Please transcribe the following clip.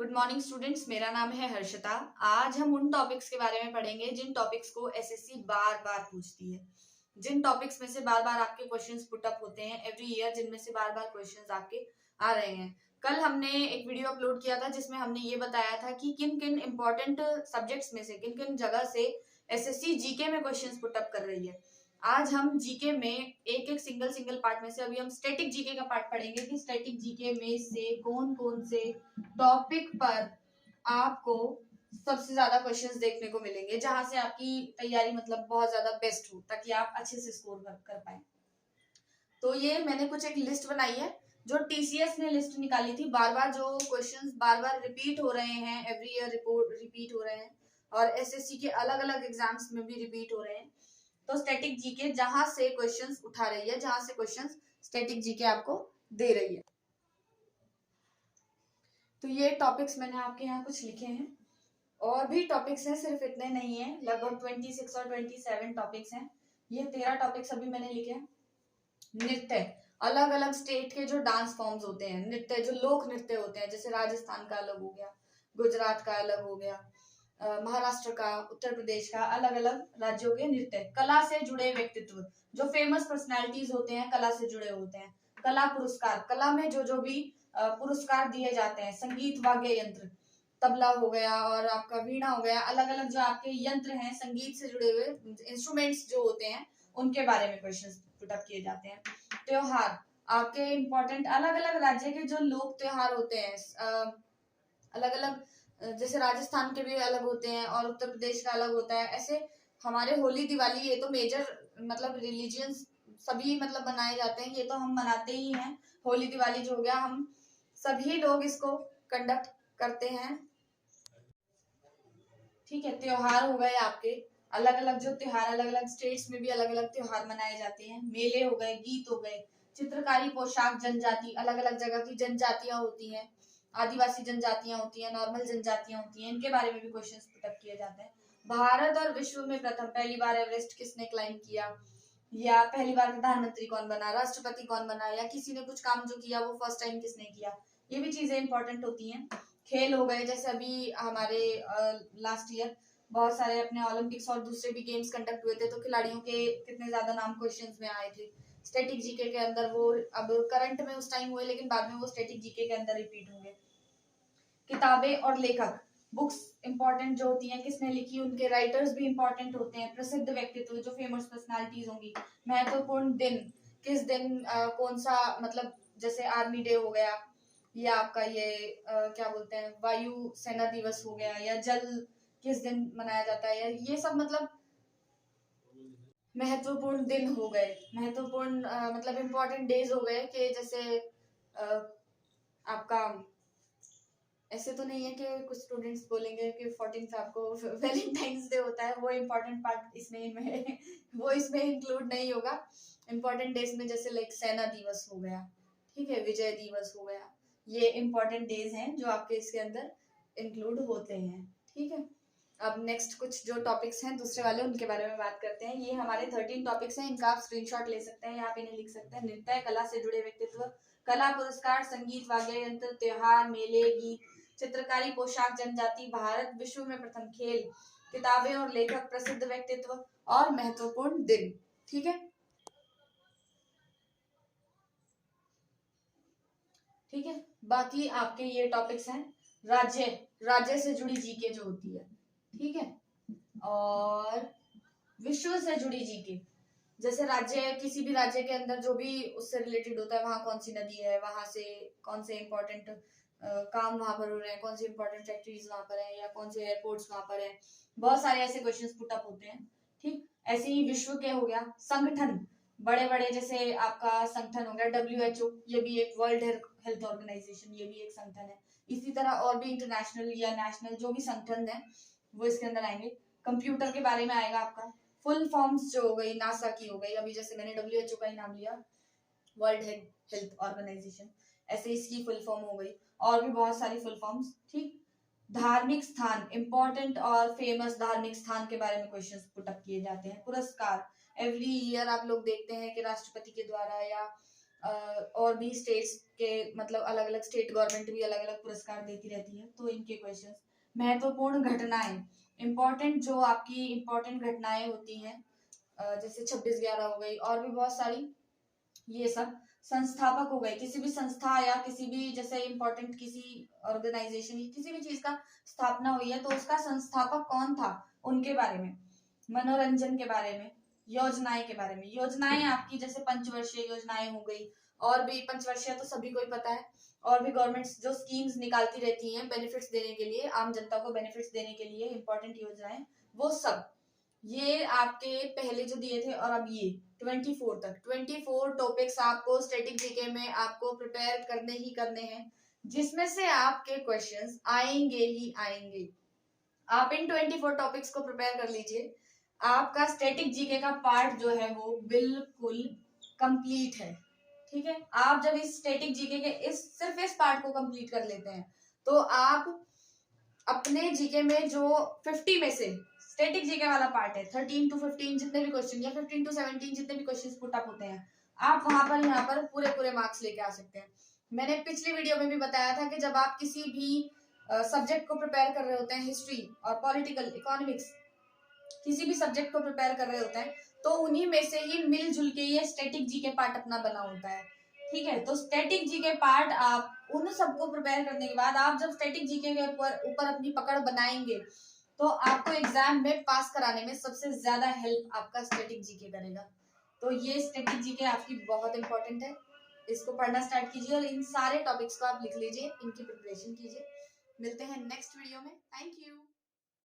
Good morning students, मेरा नाम है हर्षिता। आज हम उन टॉपिक्स के बारे में पढ़ेंगे जिन टॉपिक्स को एसएससी बार बार पूछती है, जिन टॉपिक्स में से बार बार आपके क्वेश्चंस पुट अप होते हैं एवरी ईयर, जिनमें से बार बार क्वेश्चंस आपके आ रहे हैं। कल हमने एक वीडियो अपलोड किया था जिसमें हमने ये बताया था कि किन किन इंपॉर्टेंट सब्जेक्ट्स में से किन किन जगह से एसएससी जीके में क्वेश्चंस पुट अप कर रही है। आज हम जीके में एक एक सिंगल पार्ट में से अभी हम स्टैटिक जीके का पार्ट पढ़ेंगे कि स्टैटिक जीके में से कौन कौन से टॉपिक पर आपको सबसे ज्यादा क्वेश्चंस देखने को मिलेंगे, जहां से आपकी तैयारी मतलब बहुत ज्यादा बेस्ट हो, ताकि आप अच्छे से स्कोर कर पाए। तो ये मैंने कुछ एक लिस्ट बनाई है जो टीसीएस ने लिस्ट निकाली थी। बार बार जो क्वेश्चंस बार बार रिपीट हो रहे हैं, एवरी ईयर रिपोर्ट रिपीट हो रहे हैं और एसएससी के अलग अलग एग्जाम्स में भी रिपीट हो रहे हैं। तो स्टैटिक जीके जहां से क्वेश्चंस उठा रही है, जहां से क्वेश्चंस स्टैटिक जीके आपको दे रही है। तो ये टॉपिक्स मैंने आपके यहाँ कुछ लिखे हैं, और भी टॉपिक्स हैं, सिर्फ इतने नहीं है, लगभग 26 और 27 टॉपिक्स हैं। ये 13 टॉपिक्स अभी मैंने लिखे हैं। नृत्य, अलग अलग स्टेट के जो डांस फॉर्म्स होते हैं, नृत्य जो लोक नृत्य होते हैं, जैसे राजस्थान का अलग हो गया, गुजरात का अलग हो गया, महाराष्ट्र का, उत्तर प्रदेश का, अलग अलग राज्यों के नृत्य। कला से जुड़े व्यक्तित्व, जो फेमस पर्सनैलिटीज होते हैं कला से जुड़े होते हैं। कला पुरस्कार, कला में जो जो भी पुरस्कार दिए जाते हैं। संगीत वाद्य यंत्र, तबला हो गया और आपका वीणा हो गया, अलग अलग जो आपके यंत्र हैं संगीत से जुड़े हुए इंस्ट्रूमेंट्स जो होते हैं, उनके बारे में क्वेश्चंस पुट अप किए जाते हैं। त्योहार, आपके इम्पोर्टेंट अलग अलग राज्य के जो लोक त्योहार होते हैं, अलग अलग, जैसे राजस्थान के भी अलग होते हैं और उत्तर प्रदेश का अलग होता है। ऐसे हमारे होली दिवाली, ये तो मेजर मतलब रिलीजियंस सभी मतलब मनाए जाते हैं, ये तो हम मनाते ही हैं। होली दिवाली जो हो गया, हम सभी लोग इसको कंडक्ट करते हैं। ठीक है, त्योहार हो गए आपके अलग अलग, जो त्योहार अलग अलग स्टेट्स में भी अलग अलग त्योहार मनाए जाते हैं। मेले हो गए, गीत हो गए, चित्रकारी, पोशाक, जनजाति, अलग अलग जगह की जनजातियां होती हैं, आदिवासी जनजातियां होती हैं, नॉर्मल जनजातियां होती हैं, इनके बारे में भी क्वेश्चंस पुट अप किए जाते हैं। भारत और विश्व में प्रथम पहली बार एवरेस्ट किसने क्लाइम किया, या पहली बार प्रधानमंत्री कौन बना, राष्ट्रपति कौन बना, या किसी ने कुछ काम जो किया वो फर्स्ट टाइम किसने किया, ये भी चीजें इंपॉर्टेंट होती हैं। खेल हो गए, जैसे अभी हमारे लास्ट ईयर बहुत सारे अपने ओलंपिक्स और दूसरे भी गेम्स कंडक्ट हुए थे, तो खिलाड़ियों के कितने ज्यादा नाम क्वेश्चंस में आए थे स्टैटिक जीके के अंदर। वो अब करंट में उस टाइम हुए, लेकिन बाद में वो स्टैटिक जीके के अंदर रिपीट होंगे। किताबें और लेखक, बुक्स इंपॉर्टेंट जो होती हैं, किसने लिखी, उनके राइटर्स भी इंपॉर्टेंट होते हैं। प्रसिद्ध व्यक्तित्व, जो फेमस पर्सनालिटीज होंगी। महत्वपूर्ण दिन, किस दिन कौन सा, मतलब जैसे आर्मी डे हो गया, या आपका ये क्या बोलते हैं, वायु सेना दिवस हो गया, या जल किस दिन मनाया जाता है, या ये सब मतलब महत्वपूर्ण दिन हो गए, महत्वपूर्ण मतलब इम्पोर्टेंट डेज हो गए। कि जैसे आपका ऐसे तो नहीं है कि कुछ स्टूडेंट्स बोलेंगे कि 14 आपको वैलेंटाइंस डे होता है, वो इम्पोर्टेंट पार्ट इसमें वो इसमें इंक्लूड नहीं होगा। इम्पोर्टेंट डेज में जैसे लाइक सेना दिवस हो गया, ठीक है, विजय दिवस हो गया, ये इम्पोर्टेंट डेज हैं जो आपके इसके अंदर इंक्लूड होते हैं। ठीक है, अब नेक्स्ट कुछ जो टॉपिक्स हैं दूसरे वाले, उनके बारे में बात करते हैं। ये हमारे 13 टॉपिक्स हैं, इनका आप स्क्रीनशॉट ले सकते हैं, यहाँ पे नहीं लिख सकते हैं। नृत्य, कला से जुड़े व्यक्तित्व, कला पुरस्कार, संगीत वाद्य यंत्र, त्योहार, मेले, गीत, चित्रकारी, पोशाक, जनजाति, भारत, विश्व में प्रथम खेल, किताबें और लेखक, प्रसिद्ध व्यक्तित्व और महत्वपूर्ण दिन। ठीक है, ठीक है, बाकी आपके ये टॉपिक्स हैं। राज्य, राज्य से जुड़ी जीके जो होती है, ठीक है, और विश्व से जुड़ी जीके, जैसे राज्य, किसी भी राज्य के अंदर जो भी उससे रिलेटेड होता है, वहां कौन सी नदी है, वहां से कौन से इंपॉर्टेंट काम वहां पर हो रहे हैं, कौन सी इंपॉर्टेंट फैक्ट्रीज वहां पर है, या कौन से एयरपोर्ट्स वहां पर है, बहुत सारे ऐसे क्वेश्चंस पुट अप होते हैं। ठीक, ऐसे ही विश्व के हो गया। संगठन, बड़े बड़े, जैसे आपका संगठन हो गया WHO, ये भी एक वर्ल्ड हेल्थ ऑर्गेनाइजेशन, ये भी एक संगठन है। इसी तरह और भी इंटरनेशनल या नेशनल जो भी संगठन है वो इसके अंदर आएंगे। कंप्यूटर के बारे में आएगा आपका। फुल फॉर्म्स जो हो गई, नासा की हो गई, अभी जैसे मैंने WHO का ही नाम लिया, वर्ल्ड हेल्थ ऑर्गेनाइजेशन, ऐसे इसकी फुल फॉर्म हो गई, और भी बहुत सारी फुल फॉर्म्स। ठीक, धार्मिक स्थान, इंपॉर्टेंट और फेमस धार्मिक स्थान के बारे में क्वेश्चंस पुट अप किए जाते हैं। पुरस्कार, एवरी ईयर आप लोग देखते हैं कि राष्ट्रपति के द्वारा या और भी स्टेट्स के मतलब अलग अलग स्टेट गवर्नमेंट भी अलग अलग पुरस्कार देती रहती है। तो इनके क्वेश्चंस, महत्वपूर्ण घटनाएं, इम्पोर्टेंट जो आपकी इम्पोर्टेंट घटनाएं होती हैं जैसे 26/11 हो गई और भी बहुत सारी, ये सब। संस्थापक हो गए, किसी भी संस्था या किसी भी जैसे इम्पोर्टेंट किसी ऑर्गेनाइजेशन किसी भी चीज का स्थापना हुई है तो उसका संस्थापक कौन था उनके बारे में। मनोरंजन के बारे में, योजनाएं के बारे में, योजनाएं आपकी जैसे पंचवर्षीय योजनाएं हो गई, और भी पंचवर्षीय तो सभी को ही पता है, और भी गवर्नमेंट्स जो स्कीम्स निकालती रहती हैं बेनिफिट्स देने के लिए, आम जनता को बेनिफिट्स देने के लिए, इंपॉर्टेंट योजनाएं, वो सब ये आपके पहले जो दिए थे और अब ये 24 तक 24 टॉपिक्स आपको स्टैटिक जीके में आपको प्रिपेयर करने ही करने हैं, जिसमें से आपके क्वेश्चंस आएंगे ही आएंगे। आप इन 24 टॉपिक्स को प्रिपेयर कर लीजिए, आपका स्टैटिक जीके का पार्ट जो है वो बिल्कुल कंप्लीट है। ठीक है, आप जब इस स्टैटिक जीके के सिर्फ इस पार्ट को कंप्लीट कर लेते हैं तो आप अपने जीके में जो 50 में से स्टैटिक जीके वाला पार्ट है 13 to 15 जितने भी क्वेश्चन या 15 to 17 जितने भी क्वेश्चन पुट अप होते हैं, आप वहां पर यहाँ पर पूरे मार्क्स लेके आ सकते हैं। मैंने पिछली वीडियो में भी बताया था कि जब आप किसी भी सब्जेक्ट को प्रिपेयर कर रहे होते हैं, हिस्ट्री और पॉलिटिकल इकोनॉमिक्स, किसी भी सब्जेक्ट को प्रिपेयर कर रहे होते हैं तो उन्हीं में से ही मिलजुल के ये स्टैटिक जीके पार्ट अपना बना होता है। ठीक है, तो स्टैटिक जीके पार्ट आप उन सबको प्रिपेयर करने के बाद आप जब स्टैटिक जीके के ऊपर अपनी पकड़ बनाएंगे तो आपको एग्जाम में पास कराने में सबसे ज्यादा हेल्प आपका स्टैटिक जीके करेगा। तो ये स्टैटिक जीके आपकी बहुत इंपॉर्टेंट है, इसको पढ़ना स्टार्ट कीजिए और इन सारे टॉपिक्स को आप लिख लीजिए, इनकी प्रिपरेशन कीजिए। मिलते हैं नेक्स्ट वीडियो में, थैंक यू।